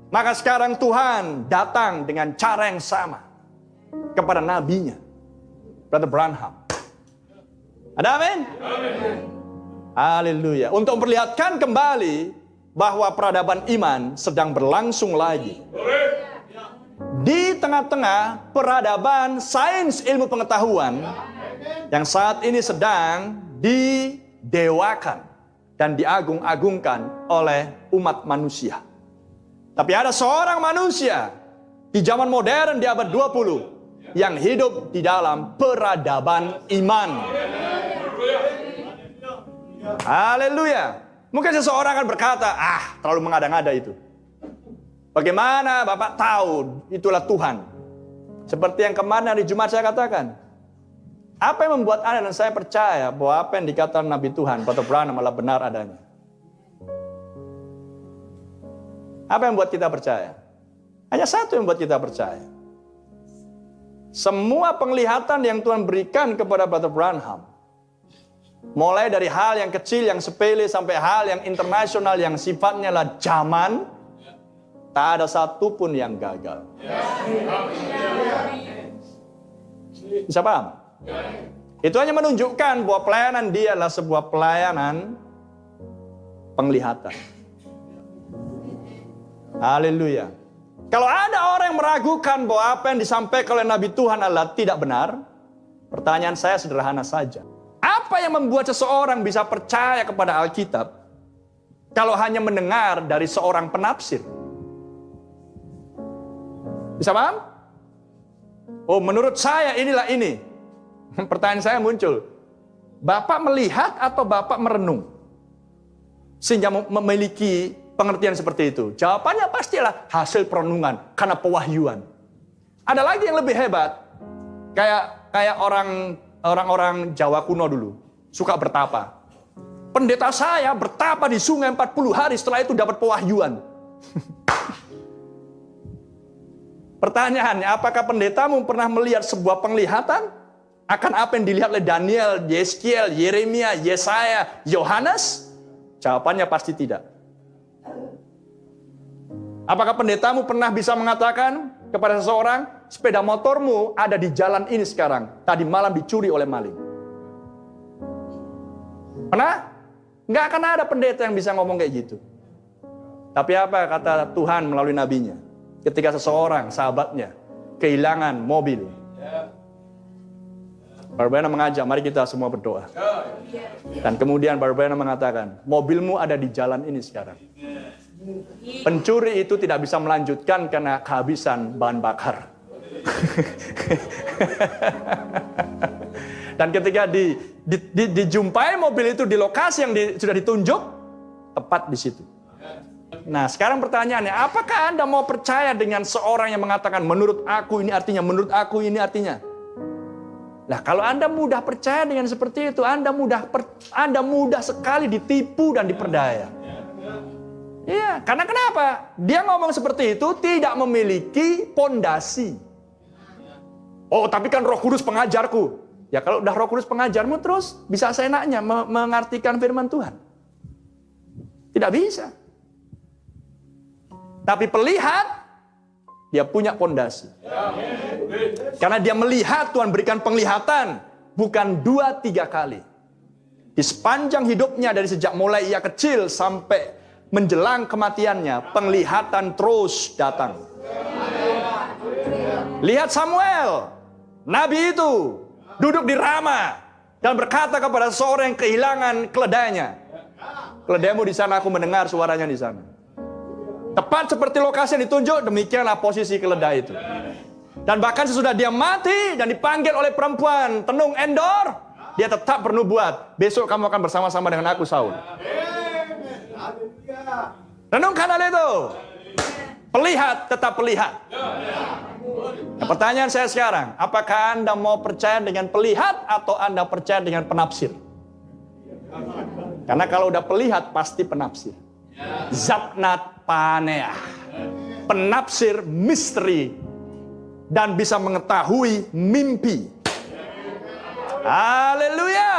Maka sekarang Tuhan datang dengan cara yang sama kepada nabinya, Brother Branham. Ada amin? Haleluya. Untuk memperlihatkan kembali bahwa peradaban iman sedang berlangsung lagi. Di tengah-tengah peradaban sains ilmu pengetahuan yang saat ini sedang didewakan dan diagung-agungkan oleh umat manusia. Tapi ada seorang manusia di zaman modern di abad 20 yang hidup di dalam peradaban iman. Haleluya. Mungkin seseorang akan berkata, terlalu mengada-ngada itu. Bagaimana Bapak tahu itulah Tuhan? Seperti yang kemarin hari Jumat saya katakan. Apa yang membuat Anda dan saya percaya bahwa apa yang dikatakan Nabi Tuhan, Brother Branham adalah benar adanya? Apa yang membuat kita percaya? Hanya satu yang membuat kita percaya. Semua penglihatan yang Tuhan berikan kepada Brother Branham, mulai dari hal yang kecil, yang sepele, sampai hal yang internasional, yang sifatnya lah zaman, tak ada satupun yang gagal. Bisa paham? Itu hanya menunjukkan bahwa pelayanan dia adalah sebuah pelayanan penglihatan. Haleluya. Kalau ada orang yang meragukan bahwa apa yang disampaikan oleh Nabi Tuhan adalah tidak benar, pertanyaan saya sederhana saja. Apa yang membuat seseorang bisa percaya kepada Alkitab kalau hanya mendengar dari seorang penafsir? Bisa paham? Oh, menurut saya inilah ini. Pertanyaan saya muncul. Bapak melihat atau Bapak merenung sehingga memiliki pengertian seperti itu? Jawabannya pastilah hasil perenungan karena pewahyuan. Ada lagi yang lebih hebat. Kayak orang-orang Jawa kuno dulu suka bertapa. Pendeta saya bertapa di sungai 40 hari, setelah itu dapat pewahyuan. Pertanyaannya, apakah pendetamu pernah melihat sebuah penglihatan akan apa yang dilihat oleh Daniel, Yeskiel, Yeremia, Yesaya, Yohanes? Jawabannya pasti tidak. Apakah pendetamu pernah bisa mengatakan kepada seseorang, sepeda motormu ada di jalan ini sekarang, tadi malam dicuri oleh maling? Pernah? Nggak akan ada pendeta yang bisa ngomong kayak gitu. Tapi apa kata Tuhan melalui nabinya? Ketika seseorang, sahabatnya, kehilangan mobil, Brother Branham mengajak, mari kita semua berdoa. Dan kemudian Brother Branham mengatakan, mobilmu ada di jalan ini sekarang. Pencuri itu tidak bisa melanjutkan karena kehabisan bahan bakar. Dan ketika dijumpai mobil itu di lokasi yang sudah ditunjuk, tepat di situ. Nah, sekarang pertanyaannya, apakah Anda mau percaya dengan seorang yang mengatakan, menurut aku ini artinya, menurut aku ini artinya? Nah, kalau Anda mudah percaya dengan seperti itu, Anda mudah sekali ditipu dan diperdaya. Iya, karena kenapa? Dia ngomong seperti itu tidak memiliki pondasi. Oh, tapi kan Roh Kudus pengajarku. Ya, kalau udah Roh Kudus pengajarmu terus bisa seenaknya mengartikan firman Tuhan. Tidak bisa. Tapi pelihat, dia punya pondasi. Karena dia melihat, Tuhan berikan penglihatan. Bukan 2-3 kali. Di sepanjang hidupnya, dari sejak mulai ia kecil sampai menjelang kematiannya, penglihatan terus datang. Lihat Samuel, nabi itu duduk di Rama dan berkata kepada seorang yang kehilangan keledainya, keledaimu di sana, aku mendengar suaranya di sana. Tepat seperti lokasi yang ditunjuk, demikianlah posisi keledai itu. Dan bahkan sesudah dia mati dan dipanggil oleh perempuan tenung Endor, dia tetap bernubuat, besok kamu akan bersama-sama dengan aku, Saul. Renungkan hal itu. Pelihat, tetap pelihat. Nah, pertanyaan saya sekarang, apakah Anda mau percaya dengan pelihat atau Anda percaya dengan penafsir? Karena kalau udah pelihat pasti penafsir. Zapnat paneah, penafsir misteri dan bisa mengetahui mimpi. Haleluya.